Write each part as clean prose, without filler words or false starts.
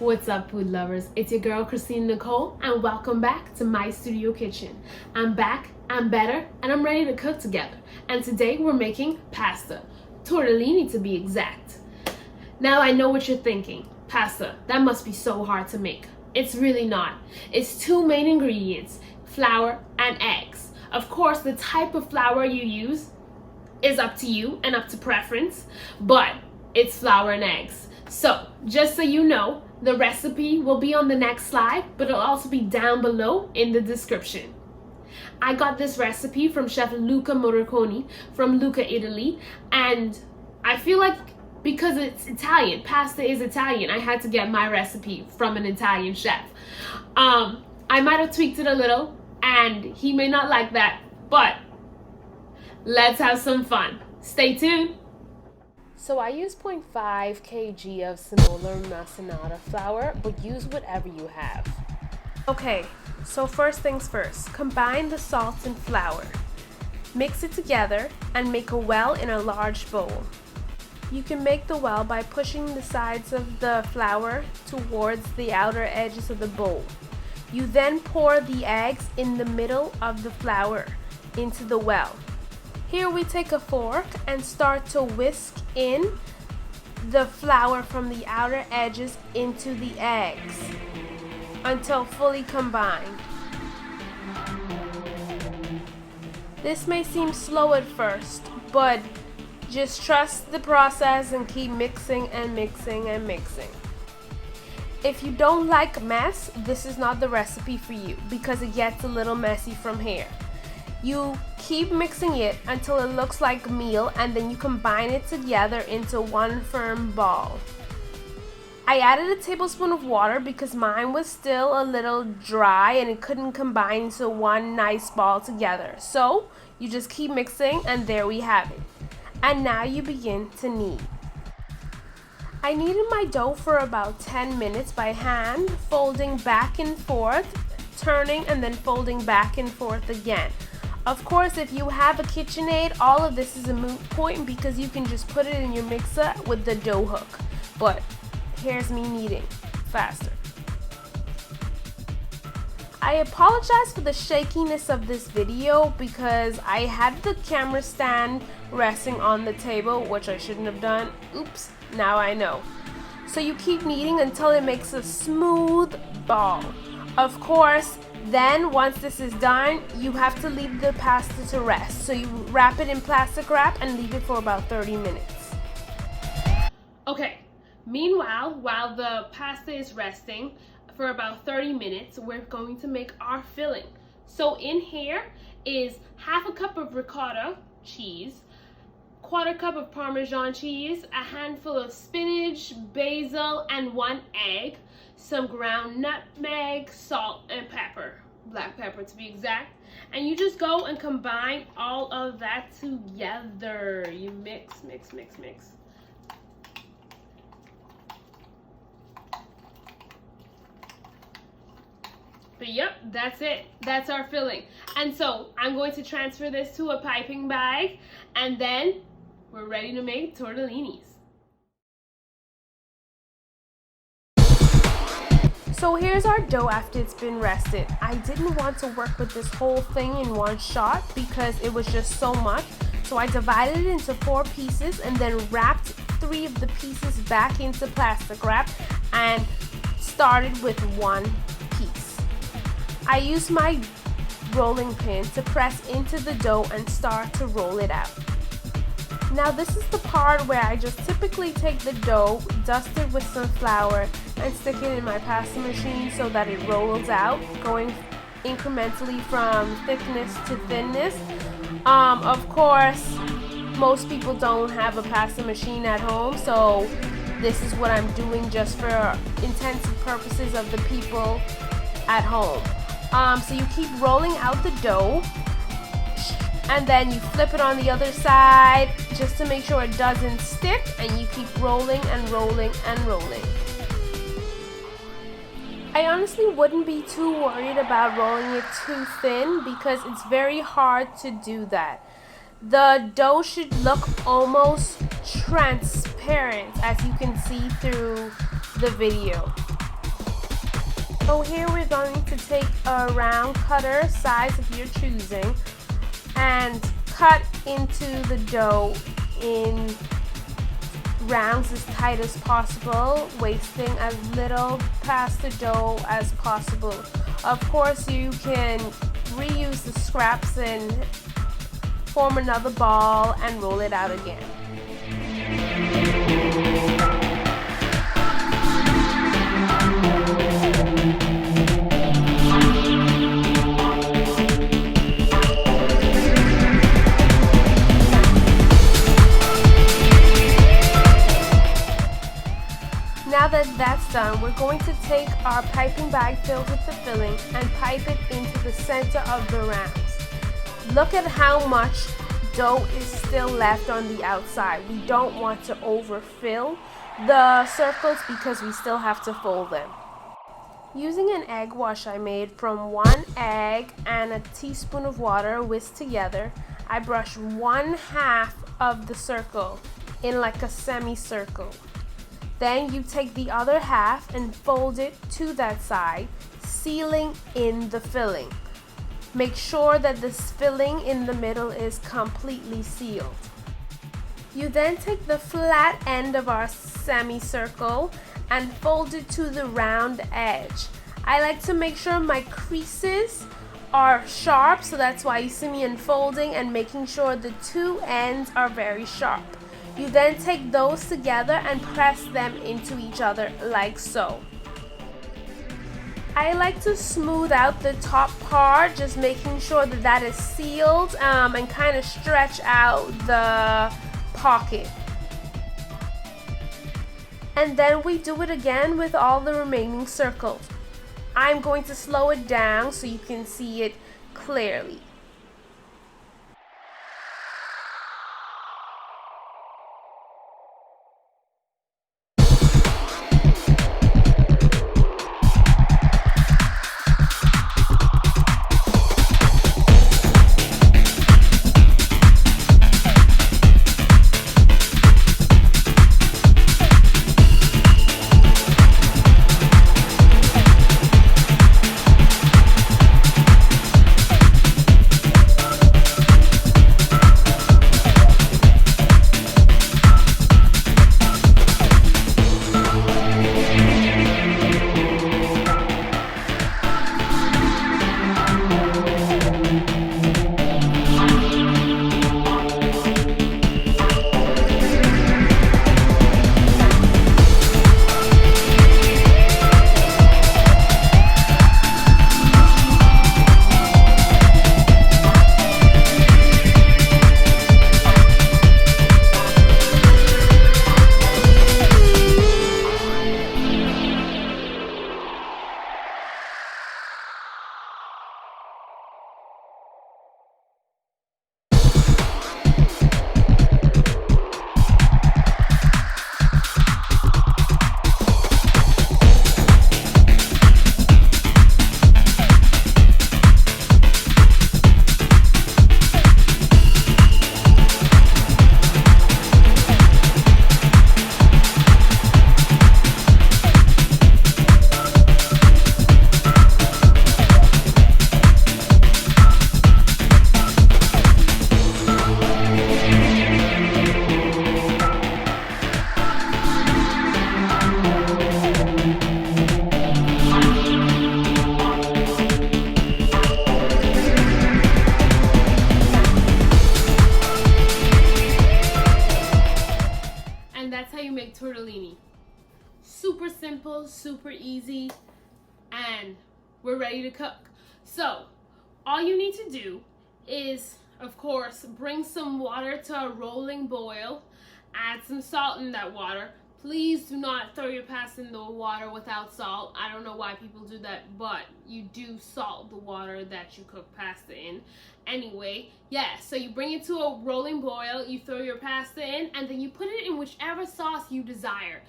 What's up, food lovers? It's your girl Christine Nicole, and welcome back to my studio kitchen. I'm back, I'm better, and I'm ready to cook together. And today we're making pasta, tortellini to be exact. Now I know what you're thinking. Pasta, that must be so hard to make. It's really not. It's two main ingredients, flour and eggs. Of course, the type of flour you use is up to you and up to preference, but it's flour and eggs. So, just so you know, the recipe will be on the next slide, but it'll also be down below in the description. I got this recipe from Chef Luca Morricone from Lucca, Italy, and I feel like because it's Italian, pasta is Italian, I had to get my recipe from an Italian chef. I might have tweaked it a little, and he may not like that, but let's have some fun. Stay tuned. So I use 0.5 kg of semolina flour, but use whatever you have. Okay, so first things first, combine the salt and flour. Mix it together and make a well in a large bowl. You can make the well by pushing the sides of the flour towards the outer edges of the bowl. You then pour the eggs in the middle of the flour into the well. Here we take a fork and start to whisk in the flour from the outer edges into the eggs until fully combined. This may seem slow at first, but just trust the process and keep mixing and mixing and mixing. If you don't like mess, this is not the recipe for you because it gets a little messy from here. You keep mixing it until it looks like meal, and then you combine it together into one firm ball. I added a tablespoon of water because mine was still a little dry and it couldn't combine into one nice ball together. So you just keep mixing, and there we have it. And now you begin to knead. I kneaded my dough for about 10 minutes by hand, folding back and forth, turning and then folding back and forth again. Of course, if you have a KitchenAid, all of this is a moot point because you can just put it in your mixer with the dough hook. But here's me kneading faster. I apologize for the shakiness of this video because I had the camera stand resting on the table, which I shouldn't have done. Oops, now I know. So you keep kneading until it makes a smooth ball. Of course, then once this is done, you have to leave the pasta to rest. So you wrap it in plastic wrap and leave it for about 30 minutes. Okay, meanwhile, while the pasta is resting for about 30 minutes, we're going to make our filling. So in here is half a cup of ricotta cheese, quarter cup of parmesan cheese, a handful of spinach, basil, and 1 egg, some ground nutmeg, salt, and pepper, black pepper to be exact. And you just go and combine all of that together. You mix, mix, mix, mix. But yep, that's it. That's our filling. And so I'm going to transfer this to a piping bag, and then we're ready to make tortellinis. So here's our dough after it's been rested. I didn't want to work with this whole thing in one shot because it was just so much. So I divided it into 4 pieces and then wrapped 3 of the pieces back into plastic wrap and started with 1 piece. I used my rolling pin to press into the dough and start to roll it out. Now this is the part where I just typically take the dough, dust it with some flour, and stick it in my pasta machine so that it rolls out, going incrementally from thickness to thinness. Of course, most people don't have a pasta machine at home, so this is what I'm doing just for intensive purposes of the people at home. So you keep rolling out the dough, and then you flip it on the other side just to make sure it doesn't stick, and you keep rolling and rolling and rolling. I honestly wouldn't be too worried about rolling it too thin because it's very hard to do that. The dough should look almost transparent, as you can see through the video. So here we're going to take a round cutter, size of your choosing, and cut into the dough in rounds as tight as possible, wasting as little pasta dough as possible. Of course, you can reuse the scraps and form another ball and roll it out again. Now that that's done, we're going to take our piping bag filled with the filling and pipe it into the center of the rounds. Look at how much dough is still left on the outside. We don't want to overfill the circles because we still have to fold them. Using an egg wash I made from 1 egg and a teaspoon of water whisked together, I brush 1/2 of the circle in like a semicircle. Then you take the other half and fold it to that side, sealing in the filling. Make sure that this filling in the middle is completely sealed. You then take the flat end of our semicircle and fold it to the round edge. I like to make sure my creases are sharp, so that's why you see me unfolding and making sure the two ends are very sharp. You then take those together and press them into each other like so. I like to smooth out the top part, just making sure that that is sealed and kind of stretch out the pocket. And then we do it again with all the remaining circles. I'm going to slow it down so you can see it clearly. Tortellini. Super simple, super easy, and we're ready to cook. So all you need to do is, of course, bring some water to a rolling boil, add some salt in that water. Please do not throw your pasta in the water without salt. I don't know why people do that, but you do salt the water that you cook pasta in. Anyway, yeah, so you bring it to a rolling boil, you throw your pasta in, and then you put it in whichever sauce you desire.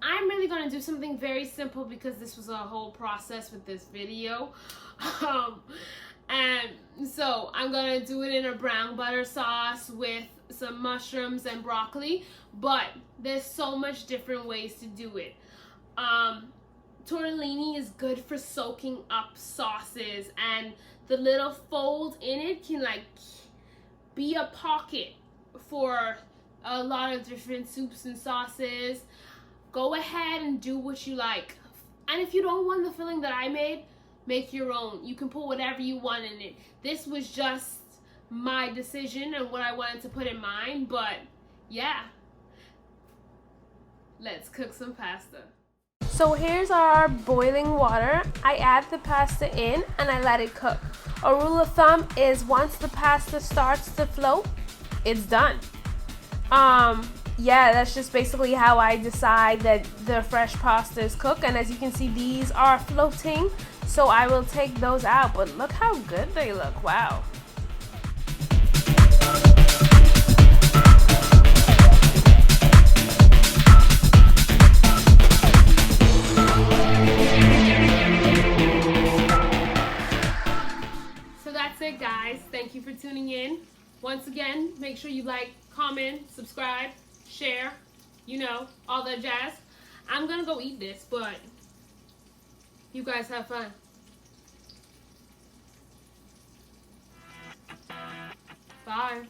I'm really gonna do something very simple because this was a whole process with this video. And so I'm gonna do it in a brown butter sauce with some mushrooms and broccoli, but there's so much different ways to do it. tortellini is good for soaking up sauces, and the little fold in it can like be a pocket for a lot of different soups and sauces. Go ahead and do what you like. And if you don't want the filling that I made, make your own. You can put whatever you want in it. This was just my decision and what I wanted to put in mine, but yeah. Let's cook some pasta. So here's our boiling water. I add the pasta in and I let it cook. A rule of thumb is once the pasta starts to float, it's done. Yeah, that's just basically how I decide that the fresh pasta is cooked. And as you can see, these are floating, so I will take those out. But look how good they look. Wow. So that's it, guys. Thank you for tuning in. Once again, make sure you like, comment, subscribe, share, you know, all that jazz. I'm gonna go eat this, but you guys have fun. Bye.